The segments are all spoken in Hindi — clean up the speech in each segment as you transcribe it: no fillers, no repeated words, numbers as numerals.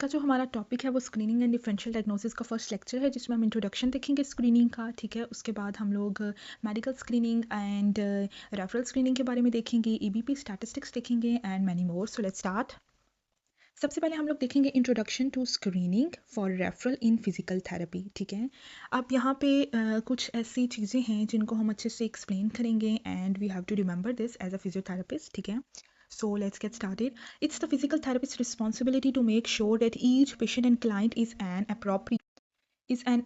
का जो हमारा टॉपिक है वो स्क्रीनिंग एंड डिफरेंशियल डायग्नोसिस का फर्स्ट लेक्चर है, जिसमें हम इंट्रोडक्शन देखेंगे स्क्रीनिंग का। ठीक है, उसके बाद हम लोग medical screening and referral screening के बारे में देखेंगे, ईबीपी स्टैटिस्टिक्स देखेंगे and many more. So let's start. सबसे पहले हम लोग देखेंगे introduction to screening for referral in physical therapy. ठीक है, अब यहाँ पे कुछ ऐसी चीज़ें हैं जिनको हम अच्छे से एक्सप्लेन करेंगे and we have to remember this as a physiotherapist. ठीक है, so let's get started. It's the physical therapist's responsibility to make sure that each patient and client is an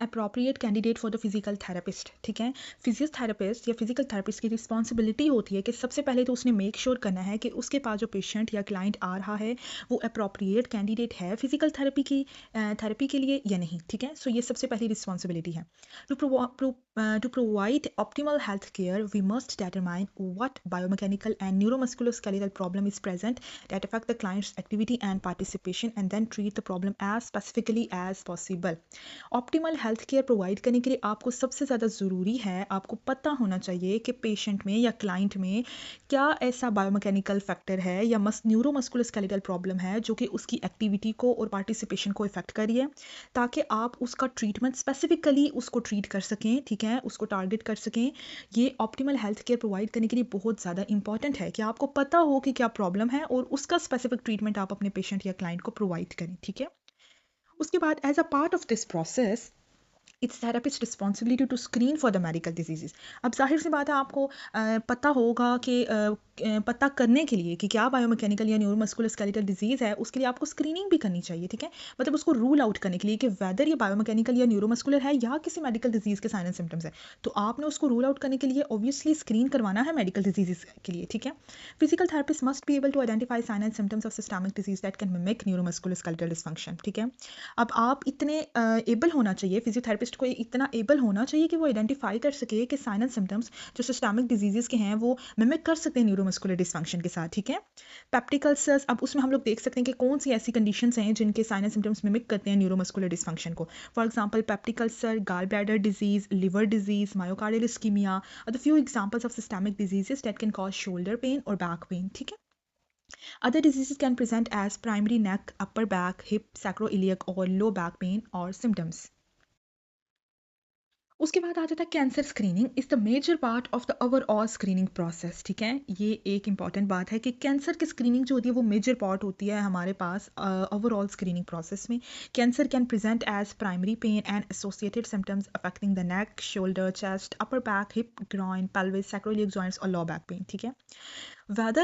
appropriate candidate for the physical therapist. ठीक है, फिजियोथेरेपिस्ट या फिजिकल थेरेपिस्ट की रिस्पॉन्सिबिलिटी होती है कि सबसे पहले तो उसने मेक श्योर करना है कि उसके पास जो पेशेंट या क्लाइंट आ रहा है वो अप्रोप्रिएट कैंडिडेट है फिजिकल थेरेपी के लिए या नहीं। ठीक है, सो ये सबसे पहली रिस्पॉन्सिबिलिटी है। To provide optimal health care, we must determine what biomechanical and neuromusculoskeletal problem is present that affect the client's activity and participation, and then treat the problem as specifically as possible. Optimal health care provide करने के लिए आपको सबसे ज़्यादा ज़रूरी है, आपको पता होना चाहिए कि पेशेंट में या क्लाइंट में क्या ऐसा बायोमैकेनिकल फैक्टर है या न्यूरोमस्कुलोस्केलेटल प्रॉब्लम है जो कि उसकी एक्टिविटी को और पार्टिसिपेशन को इफेक्ट करिए, ताकि आप उसका ट्रीटमेंट स्पेसिफिकली उसको ट्रीट कर सकें। ठीक है, उसको टारगेट कर सकें। ये ऑप्टिमल हेल्थ केयर प्रोवाइड करने के लिए बहुत ज़्यादा इंपॉर्टेंट है कि आपको पता हो कि क्या प्रॉब्लम है और उसका स्पेसिफिक ट्रीटमेंट आप अपने पेशेंट या क्लाइंट को प्रोवाइड करें। ठीक है, उसके बाद as a part of this process it's therapist responsibility to screen for the medical disease. अब जाहिर सी बात है, आपको पता होगा कि पता करने के लिए कि क्या बायोमैकेनिकल या न्यूरोमस्कुलोस्केलेटल डिजीज़ है, उसके लिए आपको स्क्रीनिंग भी करनी चाहिए। ठीक है, मतलब उसको रूल आउट करने के लिए कि वेदर ये बायोमैकेनिकल या न्यूरोमस्कुलर है या किसी मेडिकल डिजीज़ के साइन एंड सिम्टम्स है, तो आपने उसको रूल आउट करने के लिए ऑब्वियसली स्क्रीन करवाना है मेडिकल डिजीज़ के लिए। ठीक है, physical therapist must be able to identify sign and symptoms of systemic disease that can mimic neuromusculoskeletal dysfunction. ठीक है, अब आप इतने एबल होना चाहिए, फिजियोथेरेपिस्ट को इतना एबल होना चाहिए कि वो आइडेंटिफाई कर सके कि साइन एंड सिम्टम्स जो सिस्टमिक डिजीज़ के हैं वो मिमिक कर सकते हैं न्यूरोमस्कुलर डिसफंक्शन के साथ। ठीक है, पेप्टिक अल्सर्स, अब उसमें हम लोग देख सकते हैं कि कौन सी ऐसी कंडीशंस हैं जिनके साइन एंड सिम्टम्स मिमिक करते हैं न्यूरोमस्कुलर डिसफंक्शन को। For example peptic ulcer, gall bladder disease, liver disease, myocardial ischemia are the few examples of systemic diseases that can cause shoulder pain और बैक पेन। ठीक है, other diseases can present as primary neck, upper back, hip, sacroiliac or low back pain or symptoms. उसके बाद आ जाता है cancer screening is the major part of the overall screening process. ठीक है, ये एक इंपॉर्टेंट बात है कि कैंसर की स्क्रीनिंग जो होती है वो मेजर पार्ट होती है हमारे पास ओवरऑल स्क्रीनिंग प्रोसेस में। Cancer can present as primary pain and associated symptoms affecting the neck, shoulder, chest, upper back, hip, groin, pelvis, sacroiliac joints और लो बैक पेन। ठीक है, whether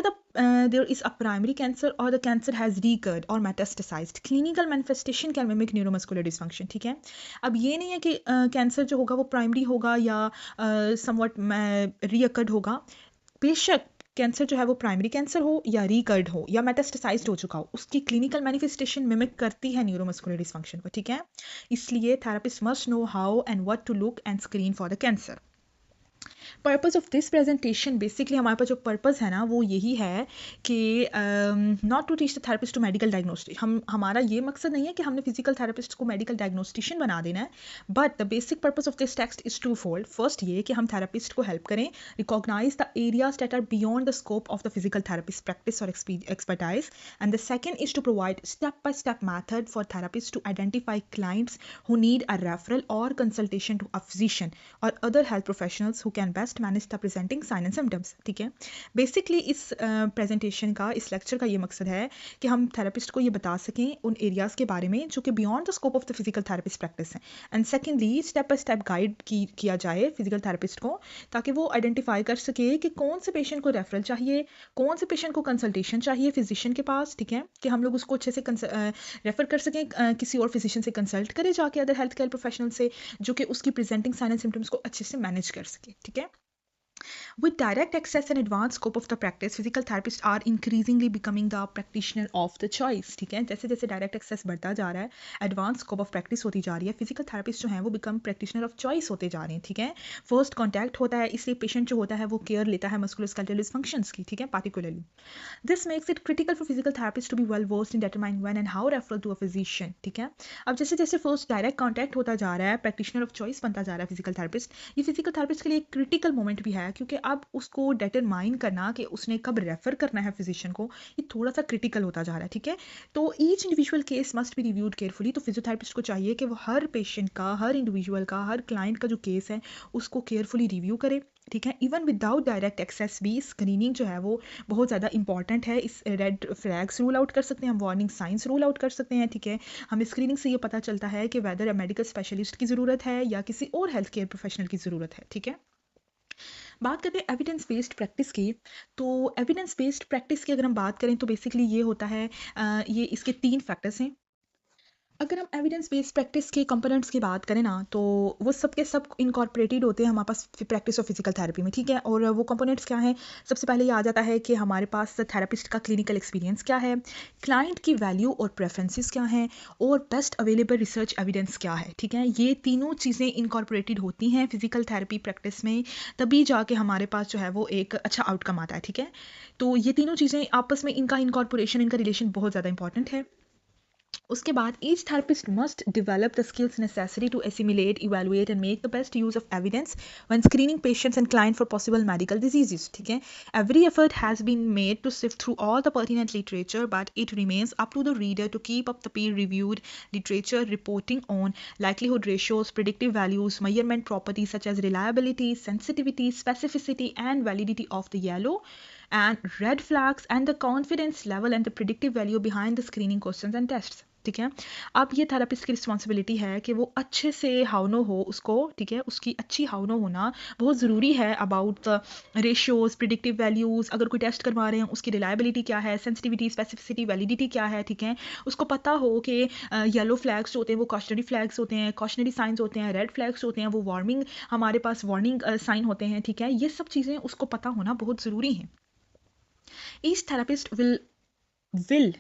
there is a primary cancer or the cancer has recurred or metastasized, clinical manifestation can mimic neuromuscular dysfunction. ठीक है, अब ये नहीं है कि कैंसर जो होगा वो प्राइमरी होगा या समवट रीअकर्ड होगा। बेशक कैंसर जो है वो प्राइमरी कैंसर हो या रिकर्ड हो या मेटास्टेसाइज्ड हो चुका हो, उसकी क्लिनिकल मैनिफेस्टेशन मिमिक करती है न्यूरोमस्कुलर डिसफंक्शन को। ठीक है, इसलिए therapist must know how and what to look and screen for the cancer. Purpose of this presentation, basically हमारे पास जो पर्पज़ है ना वो यही है कि not to teach the therapist to medical diagnostic. हमारा ये मकसद नहीं है कि हमने फिजिकल थेरेपिस्ट को मेडिकल डायग्नोस्टिशियन बना देना है, but the basic purpose of this text is two fold. First ये कि हम थेरेपिस्ट को हेल्प करें recognise the areas that are beyond the scope of the physical therapist practice और expertise, and the second is to provide step by step method for therapist to identify clients who need a referral or consultation to a physician or other health professionals who can best manage the presenting sign and symptoms. ठीक है, बेसिकली इस प्रेजेंटेशन का, इस लेक्चर का ये मकसद है कि हम थेरेपिस्ट को ये बता सकें उन एरियाज़ के बारे में जो कि beyond the scope of the physical therapist practice है, and secondly step by step guide किया जाए फिजिकल थेरेपिस्ट को, ताकि वो आइडेंटिफाई कर सके कि कौन से पेशेंट को रेफरल चाहिए, कौन से पेशेंट को कंसल्टेशन चाहिए फिजिशियन के पास। ठीक है, कि हम लोग उसको अच्छे से रेफर कर सकें किसी और फिजिशियन से कंसल्ट करे जाके अदर हेल्थ केयर प्रोफेशनल से, जो कि उसकी प्रेजेंटिंग साइन एंड सिम्टम्स को अच्छे से मैनेज कर सके। ठीक है, with direct access and advanced scope of the practice, physical therapists are increasingly becoming the practitioner of the choice. ठीक है, जैसे जैसे डायरेक्ट एक्सेस बढ़ता जा रहा है, एडवांस स्कोप ऑफ प्रैक्टिस होती जा रही है, फिजिकल थेरेपिस्ट जो हैं वो बिकम प्रैक्टिशनर ऑफ चॉइस होते जा रहे हैं। ठीक है, फर्स्ट कॉन्टैक्ट होता है, इसलिए पेशेंट जो होता है वो केयर लेता है मस्कुलोस्केलेटल डिसफंक्शंस की। ठीक है, particularly this makes it critical for physical therapist to be well versed in determine when and how referral to a physician. ठीक है, अब जैसे जैसे फर्स्ट डायरेक्ट कॉन्टैक्ट होता जा रहा है, प्रैक्टिशनर ऑफ चॉइस बनता जा रहा है फिजिकल थेरेपिस्ट, ये फिजिकल थेरेपिस्ट के लिए एक क्रिटिकल मोमेंट भी है है, क्योंकि अब उसको डिटरमाइन करना कि उसने कब रेफ़र करना है फिजिशियन को, ये थोड़ा सा क्रिटिकल होता जा रहा है, ठीक है। तो each individual case must be reviewed carefully. तो फिजियोथेरेपिस्ट को चाहिए कि वो हर पेशेंट का, हर इंडिविजुअल का, हर क्लाइंट का जो केस है उसको केयरफुली रिव्यू करे, ठीक है। इवन विदाउट डायरेक्ट एक्सेस भी स्क्रीनिंग जो है वो बहुत ज़्यादा इंपॉर्टेंट है। इस रेड फ्लैग्स रूल आउट कर सकते हैं हम, वार्निंग साइंस रूल आउट कर सकते हैं, ठीक है। हमें स्क्रीनिंग से ये पता चलता है कि वेदर मेडिकल स्पेशलिस्ट की ज़रूरत है या किसी और हेल्थ केयर प्रोफेशनल की ज़रूरत है, ठीक है। बात करते हैं एविडेंस बेस्ड प्रैक्टिस की। तो एविडेंस बेस्ड प्रैक्टिस की अगर हम बात करें तो बेसिकली ये होता है, ये इसके 3 फैक्टर्स हैं। अगर हम एविडेंस बेस्ड प्रैक्टिस के कंपोनेंट्स की बात करें ना, तो वो सब के सब इनकॉर्पोरेटेड होते हैं हमारे पास प्रैक्टिस ऑफ फिजिकल थेरेपी में, ठीक है। और वो कंपोनेंट्स क्या हैं? सबसे पहले ये आ जाता है कि हमारे पास थेरेपिस्ट का क्लिनिकल एक्सपीरियंस क्या है, क्लाइंट की वैल्यू और प्रेफरेंसेस क्या हैं, और बेस्ट अवेलेबल रिसर्च एविडेंस क्या है, ठीक है। ये तीनों चीज़ें इनकॉर्पोरेटेड होती हैं फिजिकल थेरेपी प्रैक्टिस में, तभी जाके हमारे पास जो है वो एक अच्छा आउटकम आता है, ठीक है। तो ये तीनों चीज़ें आपस में, इनका इनकॉर्पोरेशन, इनका रिलेशन बहुत ज़्यादा इंपॉर्टेंट है। उसके बाद each therapist must develop the skills necessary to assimilate, evaluate and make the best use of evidence when screening patients and clients for possible medical diseases, ठीक है। Every effort has been made to sift through all the pertinent literature, but it remains up to the reader to keep up the peer-reviewed literature reporting on likelihood ratios, predictive values, measurement properties such as reliability, sensitivity, specificity and validity of the yellow and red flags, and the confidence level and the predictive value behind the screening questions and tests, ठीक है। अब ये थेरेपिस्ट की रिस्पॉन्सिबिलिटी है कि वो अच्छे से हाउ नो हो उसको, ठीक है, उसकी अच्छी हाउ नो होना बहुत ज़रूरी है about the ratios, predictive values, अगर कोई टेस्ट करवा रहे हैं उसकी रिलायबिलिटी क्या है, सेंसिटिविटी, स्पेसिफिसिटी, वैलिडिटी क्या है, ठीक है। उसको पता हो कि येलो फ्लैग्स होते हैं वो कॉशनरी फ्लैग्स होते हैं, कॉशनरी साइंस होते हैं, रेड फ्लैग्स होते हैं वो वार्निंग, हमारे पास वार्निंग साइन होते हैं, ठीक है। ये सब चीज़ें उसको पता होना बहुत ज़रूरी है। Each therapist will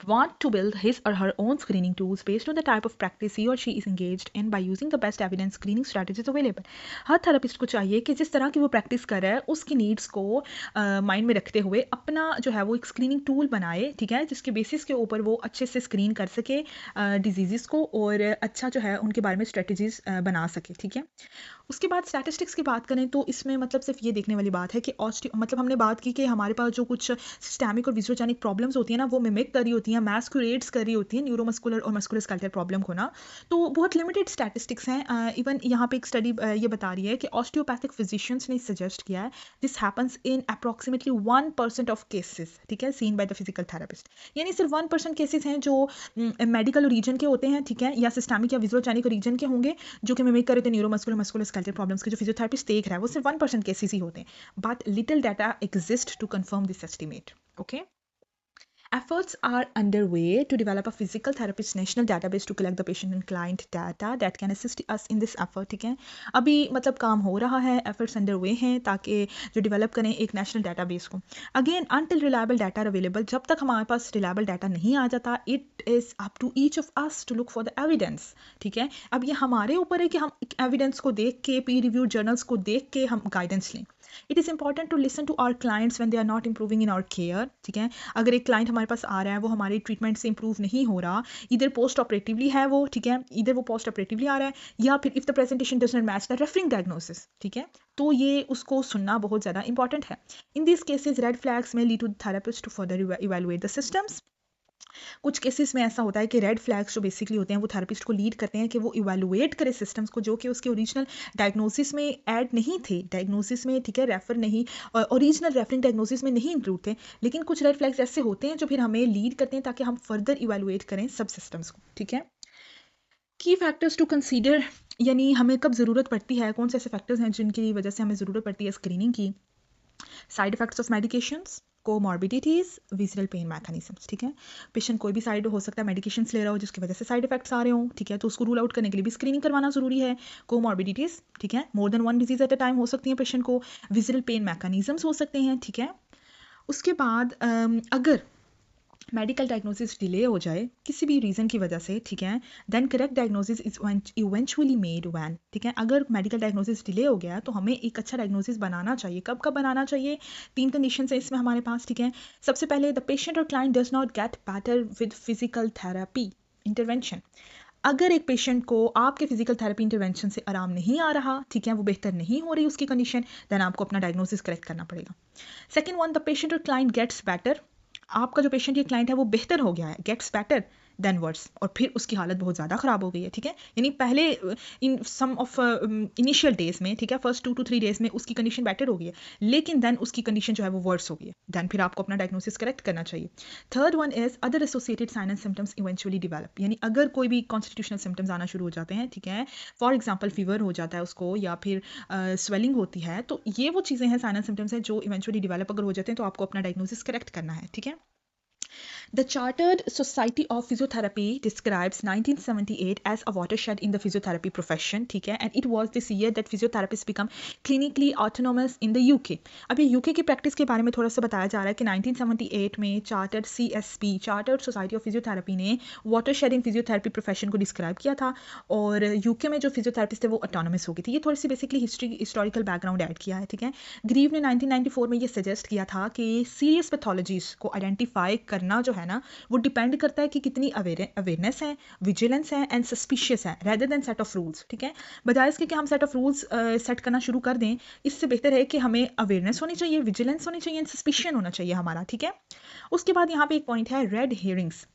want to build his or her own screening tools based on the type of practice he or she is engaged in by using the best evidence screening strategies available। Her therapist को चाहिए कि जिस तरह की वो प्रैक्टिस कर रहा है उसकी नीड्स को माइंड में रखते हुए अपना जो है वो एक स्क्रीनिंग टूल बनाए, ठीक है, जिसके बेसिस के ऊपर वो अच्छे से स्क्रीन कर सके डिजीज़ को, और अच्छा जो है उनके बारे में स्ट्रेटजीज बना सके, ठीक है। उसके बाद स्टैटिस्टिक्स की बात करें तो इसमें मतलब सिर्फ ये देखने वाली बात है कि मतलब हमने बात की कि हमारे पास जो कुछ सिस्टमिक और विजुअलजेनिक प्रॉब्लम्स होती हैं ना, वो मिमिक कर रही होती हैं, मैस्कुलेट्स कर रही होती हैं न्यूरोमस्कुलर और मस्कुलोस्केलेटल प्रॉब्लम को ना, तो बहुत लिमिटेड स्टैटिस्टिक्स हैं। इवन यहाँ पे एक स्टडी ये बता रही है कि ऑस्टियोपैथिक फिजिशियंस ने सजेस्ट किया है this happens in approximately 1% of cases, ठीक है, seen by the physical therapist. यानी सिर्फ 1% केसेस हैं जो मेडिकल रीजन के होते हैं, ठीक है, या सिस्टमिक या विजुअलजेनिक रीजन के होंगे जो कि मिमिक कर रहे थे न्यूरोमस्कुलर मस्कुलोस्केलेटल प्रॉब्लम्स के, जो फिजियोथेरेपिस्ट देख रहा है वो सिर्फ 1% केसेस ही होते हैं। But little data exist to confirm this estimate, okay. Efforts are underway to develop a physical therapist national database to collect the patient and client data that can assist us in this effort, ठीक है। अभी मतलब काम हो रहा है, efforts underway हैं ताकि जो develop करें एक national database को। Again, until reliable data are available, जब तक हमारे पास reliable data नहीं आ जाता, it is up to each of us to look for the evidence, ठीक है। अब ये हमारे ऊपर है कि हम evidence को देख के, peer reviewed journals को देख के हम guidance लें। It is important to listen to our clients when they are not improving in our care, ठीक है। अगर एक क्लाइंट हमारे पास आ रहा है, वो हमारे ट्रीटमेंट से इंप्रूव नहीं हो रहा, इधर पोस्ट ऑपरेटिवली है वो, ठीक है, इधर वो पोस्ट ऑपरेटिवली आ रहा है, या फिर if the presentation does not match the referring diagnosis, ठीक है, तो ये उसको सुनना बहुत ज़्यादा इंपॉर्टेंट है। In this cases red flags में lead to the therapist to further evaluate the systems. कुछ केसेस में ऐसा होता है कि रेड फ्लैग्स जो बेसिकली होते हैं वो थेरेपिस्ट को लीड करते हैं कि वो इवैल्यूएट करे सिस्टम्स को जो कि उसके ओरिजिनल डायग्नोसिस में ऐड नहीं थे, डायग्नोसिस में, ठीक है, रेफर नहीं, ओरिजिनल रेफरिंग डायग्नोसिस में नहीं इंक्लूड थे, लेकिन कुछ रेड फ्लैग्स ऐसे होते हैं जो फिर हमें लीड करते हैं ताकि हम फर्दर इवैल्यूएट करें सब सिस्टम्स को, ठीक है। की फैक्टर्स टू कंसीडर, यानी हमें कब ज़रूरत पड़ती है, कौन से ऐसे फैक्टर्स हैं जिनकी वजह से हमें ज़रूरत पड़ती है स्क्रीनिंग की। Side effects of medications, comorbidities, visceral pain mechanisms, ठीक है। पेशेंट कोई भी साइड हो सकता है मेडिकेशंस ले रहा हो जिसकी वजह से साइड इफेक्ट्स आ रहे हो, ठीक है, तो उसको रूल आउट करने के लिए भी स्क्रीनिंग करवाना ज़रूरी है। कोमॉर्बिडिटीज़, ठीक है, more than one disease at a time हो सकती है पेशेंट को, विजरल पेन मैकेनिज्म्स हो सकते हैं, ठीक है। उसके बाद अगर मेडिकल डायग्नोसिस डिले हो जाए किसी भी रीज़न की वजह से, ठीक है, then correct diagnosis is eventually made when, ठीक है। अगर मेडिकल डायग्नोसिस डिले हो गया तो हमें एक अच्छा डायग्नोसिस बनाना चाहिए। कब कब बनाना चाहिए? 3 कंडीशन है इसमें हमारे पास, ठीक है। सबसे पहले द पेशेंट और client does not gate better with physical therapy intervention. अगर एक पेशेंट को आपके फिजिकल थेरेपी इंटरवेंशन से आराम नहीं आ रहा, ठीक है, वो बेहतर नहीं हो रही उसकी कंडीशन, देन आपको अपना डायग्नोसिस करेक्ट करना पड़ेगा। सेकेंड वन, द पेशेंट और क्लाइंट गेट्स बेटर। आपका जो पेशेंट या क्लाइंट है वो बेहतर हो गया है, गेट्स बेटर देन वर्स, और फिर उसकी हालत बहुत ज़्यादा ख़राब हो गई है, ठीक है। यानी पहले इन सम ऑफ इनिशियल डेज में, ठीक है, फर्स्ट 2 to 3 डेज में उसकी कंडीशन बेटर हो गई है, लेकिन देन उसकी कंडीशन जो है वो वर्स हो गई है, देन फिर आपको अपना डायग्नोसिस करेक्ट करना चाहिए। Third one is other associated sign and symptoms eventually develop. यानी अगर कोई भी कॉन्स्टिट्यूशनल सिम्टम्स आना शुरू हो जाते हैं, ठीक है, फॉर एग्जाम्पल फीवर हो जाता है उसको, या फिर स्वेलिंग होती है, तो ये वो चीज़ें हैं, साइन एंड सिम्टम्स हैं जो इवेंचुअली डेवलप अगर हो जाते हैं तो आपको अपना डायग्नोसिस करेक्ट करना है, ठीक है। The Chartered Society of Physiotherapy describes 1978 as a watershed in the physiotherapy profession, ठीक है, and it was this year that physiotherapists become clinically autonomous in the UK. अब ये UK की प्रैक्टिस के बारे में थोड़ा सा बताया जा रहा है कि 1978 में chartered CSP, chartered society of physiotherapy ने वाटरशेड इन फिजियोथेरेपी प्रोफेशन को डिस्क्राइब किया था, और यूके में जो फिजियोथेरेपिस्ट थे वो ऑटोनमस हो गई थी। ये थोड़ी see basically historical background add किया है, ठीक है। ग्रीव ने 1994 में ये सजेस्ट किया था कि सीरियस पैथोलॉजीज को आइडेंटिफाई करना जो है ना, वो डिपेंड करता है कि कितनी अवेयरनेस है, विजिलेंस है एंड सस्पिशियस है, rather than set of rules, ठीक है। बजाय इसके कि हम सेट ऑफ रूल्स सेट करना शुरू कर दें, इससे बेहतर है कि हमें अवेयरनेस होनी चाहिए, विजिलेंस होनी चाहिए एंड सस्पिशन होना चाहिए हमारा, ठीक है। उसके बाद यहाँ पे एक पॉइंट है, red hearings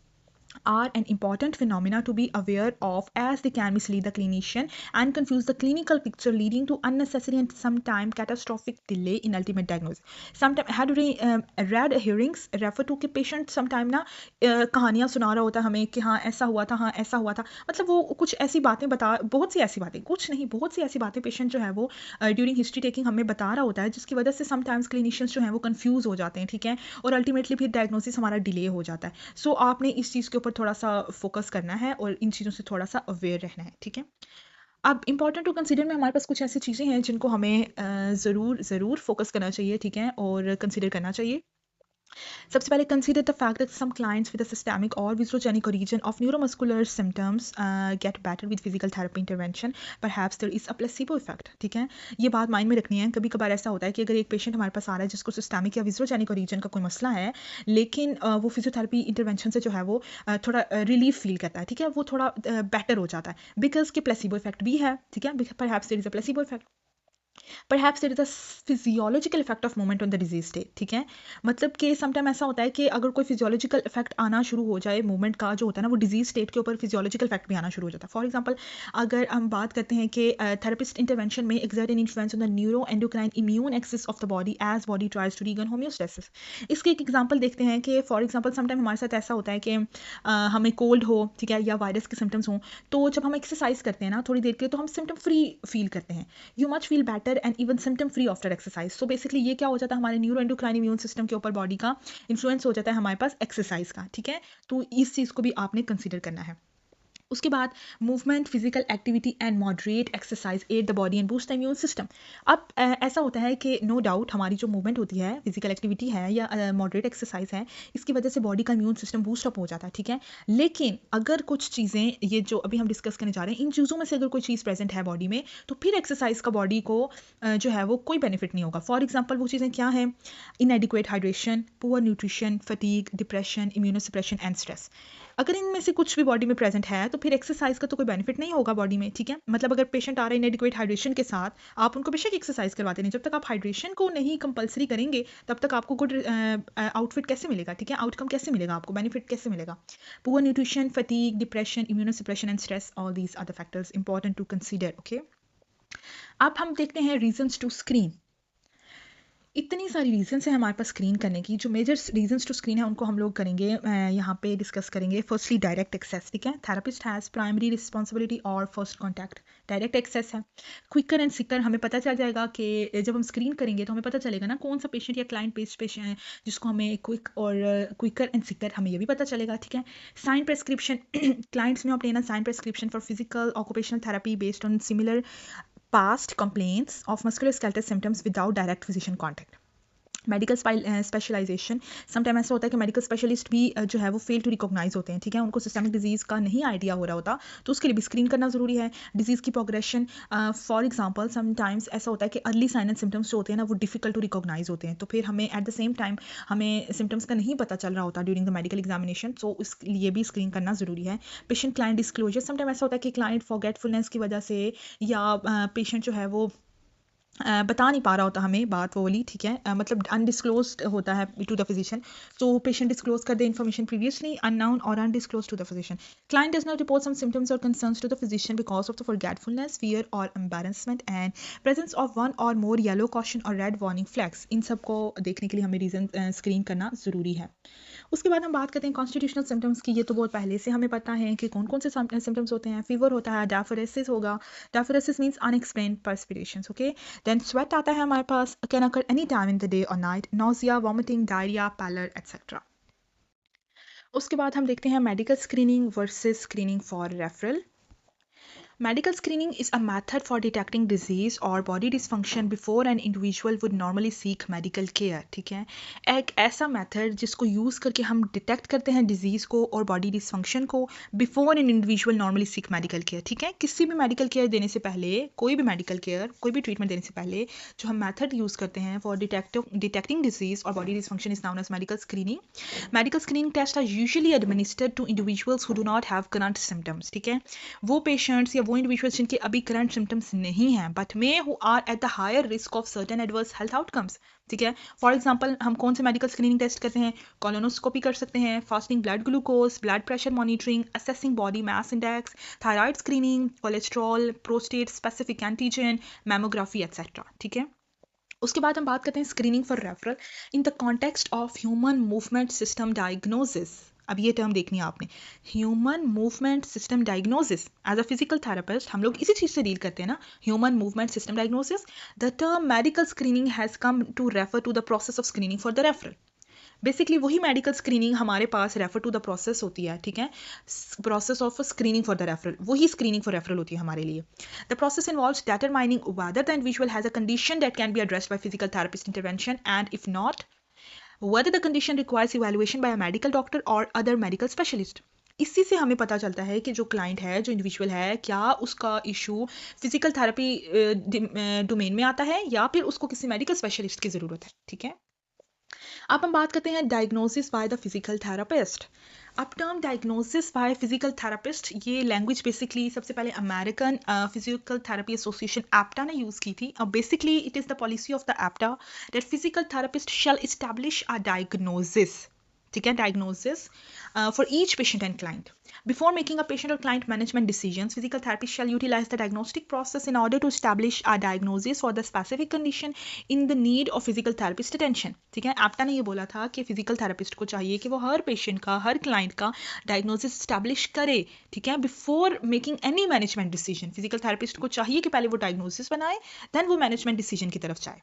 are an important phenomena to be aware of, as they can mislead the clinician and confuse the clinical picture, leading to unnecessary and sometimes catastrophic delay in ultimate diagnosis. Sometimes red hearings refer to कि patient sometime ना कहानियाँ सुना रहा होता है हमें कि हाँ ऐसा हुआ था, हाँ ऐसा हुआ था, मतलब वो कुछ ऐसी बातें बता, बहुत सी ऐसी बातें, कुछ नहीं, बहुत सी ऐसी बातें पेशेंट जो है वो ड्यूरिंग हिस्ट्री टेकिंग हमें बता रहा होता है, जिसकी वजह से समटाइम्स क्लिनिशियंस जो हैं वो कंफ्यूज हो जाते हैं, ठीक है, और अल्टीमेटली फिर डायग्नोसिस हमारा डिले हो जाता है। सो आपने इस चीज़ के ऊपर थोड़ा सा फोकस करना है और इन चीज़ों से थोड़ा सा अवेयर रहना है, ठीक है। अब इंपॉर्टेंट टू कंसीडर में हमारे पास कुछ ऐसी चीज़ें हैं जिनको हमें ज़रूर फोकस करना चाहिए, ठीक है, और कंसीडर करना चाहिए। सबसे पहले consider the fact that some clients with a systemic और viscerogenic origin of neuromuscular symptoms get better with physical therapy intervention, perhaps there is a placebo effect, ठीक है। ये बात माइंड में रखनी है। कभी कभार ऐसा होता है कि अगर एक पेशेंट हमारे पास आ रहा है जिसको सिस्टेमिक या विज़रोजेनिक ओरिजिन का कोई मसला है, लेकिन वो फिजियोथेरेपी इंटरवेंशन से जो है वो थोड़ा रिलीफ फील करता है, ठीक है, वो थोड़ा बेटर हो जाता है, बिकॉज के प्लेसिबो इफेक्ट भी है, ठीक है, perhaps there is a placebo effect, perhaps there is a physiological effect of movement on the disease state, ठीक है। मतलब कि समटाइम ऐसा होता है कि अगर कोई फिजियोलॉजिकल इफेक्ट आना शुरू हो जाए मूवमेंट का जो होता है ना, वो डिजीज स्टेट के ऊपर फिजियोलॉजिकल इफेक्ट भी आना शुरू हो जाता है। फॉर एग्जांपल अगर हम बात करते हैं कि थेरेपिस्ट इंटरवेंशन में exert an influence on the neuro endocrine immune axis of the body as body tries to regain homeostasis. इसके एक एग्जांपल देखते हैं कि फॉर एग्जांपल समटाइम हमारे साथ ऐसा होता है कि हमें कोल्ड हो, ठीक है, या वायरस के सिम्टम्स हों, तो जब हम एक्सरसाइज करते हैं ना थोड़ी देर के लिए, तो हम सिम्टम फ्री फील करते हैं, you much feel better and even symptom free after exercise. So basically ये क्या हो जाता है, हमारे न्यूरो एंडोक्राइन इम्यून सिस्टम के ऊपर बॉडी का इन्फ्लुएंस हो जाता है हमारे पास एक्सरसाइज का, ठीक है। तो इस चीज़ को भी आपने कंसिडर करना है। उसके बाद movement, physical activity and moderate exercise aid the body and boost the immune system. अब ऐसा होता है कि नो डाउट हमारी जो मूवमेंट होती है, फिजिकल एक्टिविटी है या मॉडरेट एक्सरसाइज है, इसकी वजह से बॉडी का इम्यून सिस्टम बूस्ट अप हो जाता है, ठीक है। लेकिन अगर कुछ चीज़ें, ये जो अभी हम डिस्कस करने जा रहे हैं, इन चीज़ों में से अगर कोई चीज़ प्रेजेंट है बॉडी में, तो फिर एक्सरसाइज का बॉडी को जो है वो कोई बेनिफिट नहीं होगा। फॉर एग्जाम्पल वो चीज़ें क्या हैं, इनएडिक्वेट hydration, poor nutrition, fatigue, depression, immunosuppression and stress. अगर इनमें से कुछ भी बॉडी में प्रेजेंट है तो फिर एक्सरसाइज का तो कोई बेनिफिट नहीं होगा बॉडी में, ठीक है। मतलब अगर पेशेंट आ रहे हैं इनएडिक्वेट हाइड्रेशन के साथ, आप उनको बेशक एक्सरसाइज करवाते नहीं, जब तक आप हाइड्रेशन को नहीं कंपलसरी करेंगे तब तक आपको गुड आउटफिट कैसे मिलेगा, ठीक है, आउटकम कैसे मिलेगा, आपको बेनिफिट कैसे मिलेगा। Poor nutrition, fatigue, depression, immunosuppression and stress, all these are the factors important to consider, okay. अब हम देखते हैं रीजंस टू स्क्रीन। इतनी सारी रीजंस हैं हमारे पास स्क्रीन करने की। जो मेजर रीजंस टू स्क्रीन है उनको हम लोग करेंगे, यहाँ पे डिस्कस करेंगे। फर्स्टली डायरेक्ट एक्सेस, ठीक है, थेरेपिस्ट हैज़ प्राइमरी रिस्पॉन्सिबिलिटी और फर्स्ट कॉन्टैक्ट, डायरेक्ट एक्सेस है। क्विकर एंड सिकर, हमें पता चल जाएगा कि जब हम स्क्रीन करेंगे तो हमें पता चलेगा ना कौन सा पेशेंट या क्लाइंट बेस्ड पेशेंट है जिसको हमें क्विक, और क्विकर एंड सिकर हमें ये भी पता चलेगा, ठीक है। साइन प्रेस्क्रिप्शन, क्लाइंट्स में obtain a sign prescription for physical occupational therapy based on similar past complaints of musculoskeletal symptoms without direct physician contact. Medical specialization, sometime ऐसा होता है कि मेडिकल स्पेशलिस्ट भी जो है वो फेल टू रिकॉग्नाइज होते हैं, ठीक है, उनको सिस्टमिक डिजीज़ का नहीं आइडिया हो रहा होता, तो उसके लिए भी स्क्रीन करना ज़रूरी है। डिजीज़ की प्रोग्रेशन, फॉर एग्जांपल समटाइम्स ऐसा होता है कि अर्ली साइन एंड सिम्टम्स जो होते हैं ना वो डिफिकल्ट टू रिकॉग्नाइज होते हैं, तो फिर हमें एट द सेम टाइम हमें सिम्टम्स का नहीं पता चल रहा होता ड्यूरिंग द मेडिकल एग्जामिनेशन, तो इसके लिए भी स्क्रीन करना ज़रूरी है। पेशेंट क्लाइंट डिस्क्लोजर, समटाइम ऐसा होता है कि क्लाइंट फॉरगेटफुलनेस की वजह से या पेशेंट जो है वो बता नहीं पा रहा होता हमें बात वो वाली, ठीक है, मतलब अनडिस्क्लोज्ड होता है टू द फिजिशियन, तो पेशेंट डिस्क्लोज कर दे इन्फॉर्मेशन प्रीवियसली अननाउन और undisclose to the physician. Client does not report some symptoms और concerns to the physician because of the forgetfulness, fear और embarrassment and presence of one और मोर येलो कॉशन और रेड वार्निंग फ्लैग्स। इन सब को देखने के लिए हमें रीजन स्क्रीन करना ज़रूरी है। उसके बाद हम बात करते हैं कॉन्स्टिट्यूशनल सिम्टम्स की। ये तो बहुत पहले से हमें पता है कि कौन कौन से सिम्टम्स होते हैं। फीवर होता है, डायफोरेसिस होगा, diaphoresis means unexplained perspirations, okay. Then sweat आता है हमारे पास, can occur any time in the day और night, nausea, vomiting, diarrhoea, pallor etcetera. उसके बाद हम देखते हैं medical screening versus screening for referral. Medical screening is a method for detecting disease or body dysfunction before an individual would normally seek medical care, ठीक है। एक ऐसा मेथड जिसको यूज़ करके हम डिटेक्ट करते हैं डिजीज़ को और बॉडी डिसफंक्शन को before an individual normally seek medical care, ठीक है। किसी भी मेडिकल केयर देने से पहले, कोई भी मेडिकल केयर, कोई भी ट्रीटमेंट देने से पहले जो हम मेथड यूज़ करते हैं फॉर डिटेक्टिंग डिजीज़ और body dysfunction is known as medical screening. Medical screening test are usually administered to individuals who do not have current symptoms, ठीक है। वो पेशेंट्स या वो इंडिविजुअल्स जिनके अभी करंट सिम्टम्स नहीं हैं but may who are at the higher risk of certain adverse health outcomes, ठीक है। फॉर एग्जांपल हम कौन से मेडिकल स्क्रीनिंग टेस्ट करते हैं? कॉलोनोस्कोपी कर सकते हैं, fasting blood glucose, blood pressure monitoring, assessing body mass index, thyroid screening, cholesterol, prostate specific antigen, mammography etcetera, ठीक है। उसके बाद हम बात करते हैं screening for referral in the context of human movement system diagnosis. अब ये टर्म देखनी है आपने, human movement system diagnosis. As a physical therapist हम लोग इसी चीज़ से डील करते हैं ना, human movement system diagnosis. The term medical screening has come to refer to the process of screening for the referral. Basically वही मेडिकल स्क्रीनिंग हमारे पास रेफर टू द प्रोसेस होती है, ठीक है, process of screening for the referral, वही स्क्रीनिंग फॉर रेफरल होती है हमारे लिए। The process involves determining whether the individual has a condition that can be addressed by physical therapist intervention and if not whether the condition requires evaluation by a medical doctor or other medical specialist। इसी से हमें पता चलता है कि जो क्लाइंट है, जो इंडिविजुअल है, क्या उसका इशू फिजिकल थेरेपी डोमेन में आता है या फिर उसको किसी मेडिकल स्पेशलिस्ट की ज़रूरत है, ठीक है। अब हम बात करते हैं diagnosis by the physical therapist. अब term diagnosis by physical therapist, ये लैंग्वेज बेसिकली सबसे पहले American Physical Therapy Association APTA ने यूज़ की थी। अब basically it is the policy of the APTA that physical therapist shall establish a diagnosis, ठीक है, diagnosis for each patient and client. Before making a patient or client management decisions, physical therapist shall utilize the diagnostic process in order to establish a diagnosis for the specific condition in the need of physical therapist attention, ठीक है। एप्टा ने ये बोला था कि फिजिकल थेरेपिस्ट को चाहिए कि वो हर पेशेंट का, हर क्लाइंट का डायग्नोसिस स्टैब्लिश करे, ठीक है, before making any management decision. Physical therapist को चाहिए कि पहले वो डायग्नोसिस बनाए, देन वो मैनेजमेंट डिसीजन की तरफ जाए।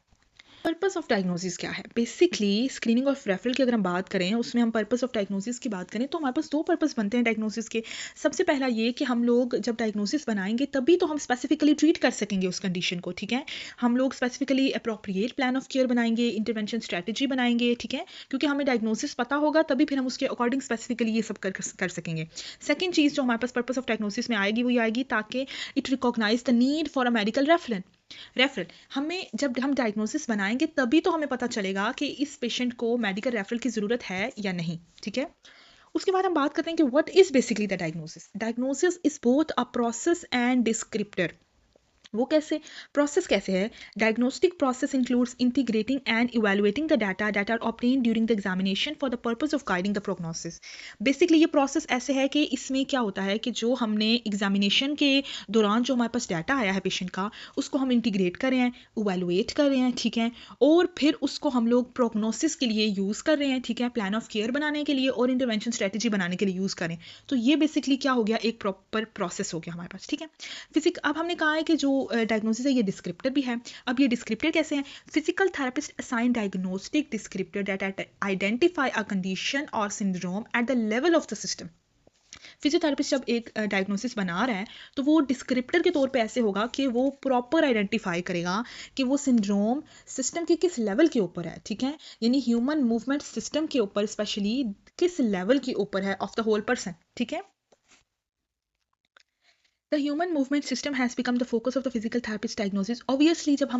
पर्पस ऑफ डायग्नोसिस क्या है? बेसिकली स्क्रीनिंग ऑफ रेफरल की अगर हम बात करें, उसमें हम पर्पस ऑफ डायग्नोसिस की बात करें तो हमारे पास दो पर्पस बनते हैं डायग्नोसिस के। सबसे पहला ये कि हम लोग जब डायग्नोसिस बनाएंगे तभी तो हम स्पेसिफिकली ट्रीट कर सकेंगे उस कंडीशन को, ठीक है। हम लोग specifically appropriate plan of care बनाएंगे, इंटरवेंशन स्ट्रेटजी बनाएंगे, ठीक है, क्योंकि हमें डायग्नोसिस पता होगा तभी फिर हम उसके अकॉर्डिंग स्पेसिफिकली ये सब कर सकेंगे। सेकेंड चीज़ जो हमारे पास पर्पस ऑफ डायग्नोसिस में आएगी वो आएगी ताकि it recognize the need for a medical referral. हमें जब हम डायग्नोसिस बनाएंगे तभी तो हमें पता चलेगा कि इस पेशेंट को मेडिकल रेफरल की ज़रूरत है या नहीं, ठीक है। उसके बाद हम बात करते हैं कि what is basically the diagnosis. Diagnosis is both a process and descriptor. वो कैसे, प्रोसेस कैसे है? Diagnostic process includes integrating and evaluating the data that are obtained during the examination for the purpose of guiding the prognosis. Basically ये प्रोसेस ऐसे है कि इसमें क्या होता है कि जो हमने एग्जामिनेशन के दौरान जो हमारे पास डाटा आया है पेशेंट का, उसको हम इंटीग्रेट कर रहे हैं, इवेलुएट कर रहे हैं, ठीक है, और फिर उसको हम लोग प्रोग्नोसिस के लिए यूज़ कर रहे हैं, ठीक है, प्लान ऑफ केयर बनाने के लिए और इंटरवेंशन स्ट्रेटजी बनाने के लिए यूज़ करें। तो ये बेसिकली क्या हो गया, एक प्रॉपर प्रोसेस हो गया हमारे पास, ठीक है। अब हमने कहा है कि जो डायग्नोसिस है ये डिस्क्रिप्टर भी है। अब ये डिस्क्रिप्टर कैसे हैं? Physical therapist assign diagnostic descriptor that identify a condition और syndrome at the level of the system. Physiotherapist जब एक डायग्नोसिस बना रहा है तो वो डिस्क्रिप्टर के तौर पे ऐसे होगा कि वो प्रॉपर आइडेंटिफाई करेगा कि वो सिंड्रोम सिस्टम के किस लेवल के ऊपर है, ठीक है, यानी ह्यूमन मूवमेंट सिस्टम के ऊपर स्पेशली किस लेवल के ऊपर है ऑफ द होल पर्सन, ठीक है। The human movement system has become the focus of the physical therapist diagnosis. Obviously जब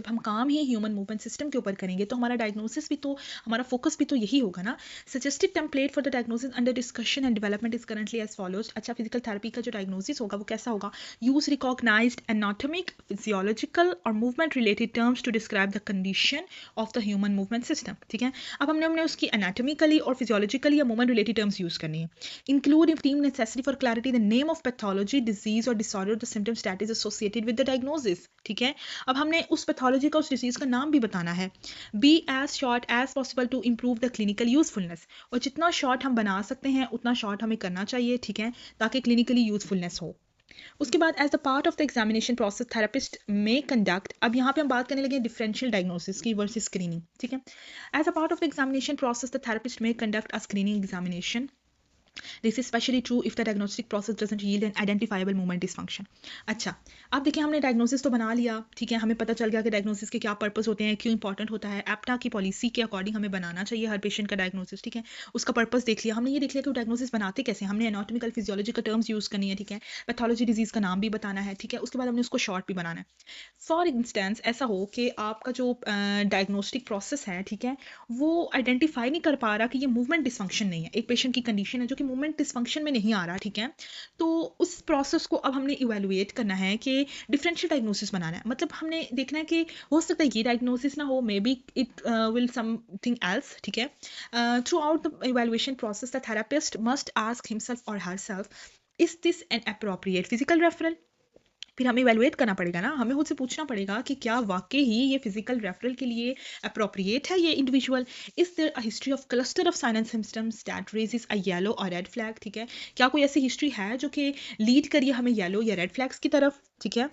हम काम ही ह्यूमन मूवमेंट सिस्टम के ऊपर करेंगे तो हमारा डायग्नोसिस भी तो हमारा फोकस भी तो यही होगा ना। Suggested template for the diagnosis under discussion and development is currently as follows. अच्छा, फिजिकल थेरेपी का जो डायग्नोसिस होगा वो कैसा होगा? यूज रिकॉग्नाइज्ड एनाटॉमिक, फिजियोलॉजिकल और movement related terms to describe the condition of the human movement system, ठीक है। अब हमने उसकी एनाटॉमिकली और फिजियोलॉजिकली या मूवमेंट रिलेटेड टर्म्स यूज करनी है। Include if deemed necessary for clarity the name of pathology, disease और disorder, the symptoms that is associated with the diagnosis, ठीक है। अब हमने उस पैथोलॉजी का, उस डिजीज का नाम भी बताना है। Be as short as possible to improve the clinical usefulness, और जितना शॉर्ट हम बना सकते हैं उतना शॉर्ट हमें करना चाहिए, ठीक है, ताकि क्लिनिकली यूजफुलनेस हो। उसके बाद as the part of the examination process therapist may conduct, अब यहाँ पे हम बात करने लगे डिफरेंशियल डायग्नोसिस की वर्सेस स्क्रीनिंग, ठीक है। As a part of the examination process the therapist may conduct a screening examination. This is especially true if the diagnostic process doesn't yield an identifiable movement dysfunction. अच्छा, अब देखिए हमने डायग्नोसिस तो बना लिया, ठीक है, हमें पता चल गया कि डायग्नोसिस के क्या पर्पस होते हैं, क्यों इंपॉर्टेंट होता है, एप्टा की पॉलिसी के अकॉर्डिंग हमें बनाना चाहिए हर पेशेंट का डायग्नोसिस, ठीक है, उसका पर्पस देख लिया। हमने ये देख लिया कि डायग्नोसिस बनाते कैसे, हमने एनाटॉमिकल फिजियोलॉजिकल टर्म्स यूज करनी है, ठीक है, पैथोलॉजी डिजीज का नाम भी बताना है, ठीक है, उसके बाद हमने उसको शॉर्ट भी बनाना है। फॉर इंस्टेंस ऐसा हो कि आपका जो डायग्नोस्टिक प्रोसेस है, ठीक है, वो आइडेंटिफाई नहीं कर पा रहा कि ये मूवमेंट डिसफंक्शन नहीं है, एक पेशेंट की कंडीशन है जो कि मूवमेंट डिसफंक्शन में नहीं आ रहा, ठीक है, तो उस प्रोसेस को अब हमने इवेलुएट करना है कि डिफरेंशियल डायग्नोसिस बनाना है। मतलब हमने देखना है कि हो सकता है ये डायग्नोसिस ना हो, maybe it will something else, ठीक है। Throughout the evaluation process the therapist must ask himself और herself, is this an appropriate physical referral. फिर हमें इवेलुएट करना पड़ेगा ना, हमें खुद से पूछना पड़ेगा कि क्या वाकई ही ये फिजिकल रेफरल के लिए अप्रोप्रिएट है ये individual. Is there a history of cluster of sign and symptoms that raises a yellow और रेड फ्लैग, ठीक है, क्या कोई ऐसी हिस्ट्री है जो कि लीड करिए हमें येलो या रेड फ्लैग्स की तरफ, ठीक है,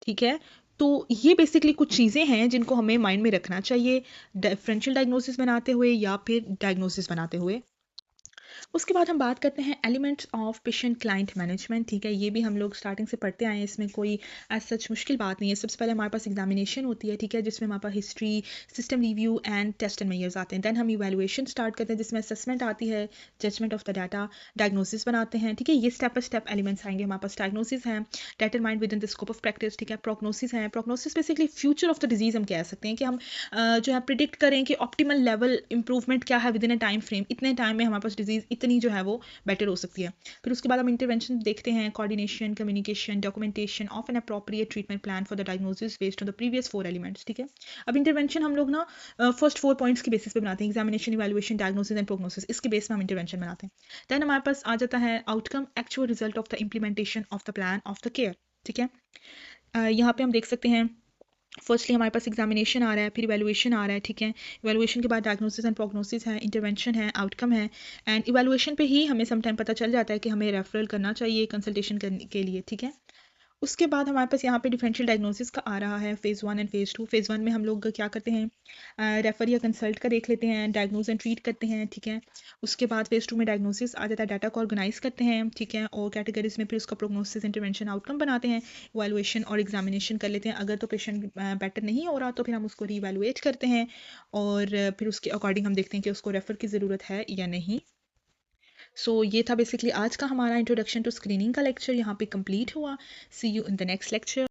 ठीक है। तो ये बेसिकली कुछ चीज़ें हैं जिनको हमें माइंड में रखना चाहिए डिफरेंशियल डायग्नोसिस बनाते हुए या फिर डायग्नोसिस बनाते हुए। उसके बाद हम बात करते हैं elements of patient client management, ठीक है, ये भी हम लोग स्टार्टिंग से पढ़ते आए हैं, इसमें कोई एज सच मुश्किल बात नहीं है। सबसे पहले हमारे पास एग्जामिनेशन होती है, ठीक है, जिसमें हमारे पास history, system review and test and measures आते हैं। देन हम इवैल्यूएशन स्टार्ट करते हैं जिसमें असेसमेंट आती है, judgement of the data, diagnosis बनाते हैं, ठीक है, ये स्टेप बाय स्टेप एलिमेंट्स आएंगे। हमारे पास डायग्नोसिस है, determined with in the scope of practice, ठीक है, प्रोग्नोसिस है, prognosis basically future of the disease हम कह सकते हैं कि हम जो है प्रिडिक्ट करें कि ऑप्टिमल लेवल इंप्रूवमेंट क्या है with in a time frame, इतने टाइम में हमारे पास डिजीज इतनी जो है वो बेटर हो सकती है। फिर उसके बाद हम इंटरवेंशन देखते हैं, coordination, communication, documentation of an appropriate treatment plan for the diagnosis based on the previous 4 elements, ठीक है। अब इंटरवेंशन हम लोग ना फर्स्ट 4 पॉइंट्स के बेसिस पे बनाते हैं, examination, evaluation, diagnosis and prognosis, इसके बेस में हम इंटरवेंशन बनाते हैं। देन हमारे पास आ जाता है outcome, actual result of the implementation of the plan of the care, ठीक है। यहाँ पे हम देख सकते हैं फर्स्टली हमारे पास एग्जामिनेशन आ रहा है, फिर इवैल्यूएशन आ रहा है, ठीक है, इवैल्यूएशन के बाद डायग्नोसिस एंड प्रोग्नोसिस है, इंटरवेंशन है, आउटकम है, एंड इवैल्यूएशन पे ही हमें समटाइम पता चल जाता है कि हमें रेफरल करना चाहिए कंसल्टेशन करने के लिए, ठीक है। उसके बाद हमारे पास यहाँ पे डिफरेंशियल डायग्नोसिस का आ रहा है फेज़ 1 एंड फेज़ 2। फेज़ 1 में हम लोग क्या करते हैं, रेफर या कंसल्ट का देख लेते हैं, डायग्नोज एंड ट्रीट करते हैं, ठीक है। उसके बाद फेज़ 2 में डायग्नोसिस आ जाता है, डाटा को ऑर्गेनाइज करते हैं, ठीक है, और कैटेगरीज में फिर उसका प्रोग्नोसिस, इंटरवेंशन, आउटकम बनाते हैं, इवैल्यूएशन और एग्जामिनेशन कर लेते हैं। अगर तो पेशेंट बेटर नहीं हो रहा तो फिर हम उसको रीवैल्यूएट करते हैं और फिर उसके अकॉर्डिंग हम देखते हैं कि उसको रेफर की ज़रूरत है या नहीं। सो ये था बेसिकली आज का हमारा इंट्रोडक्शन टू स्क्रीनिंग का लेक्चर, यहाँ पे कंप्लीट हुआ। See you in the next lecture.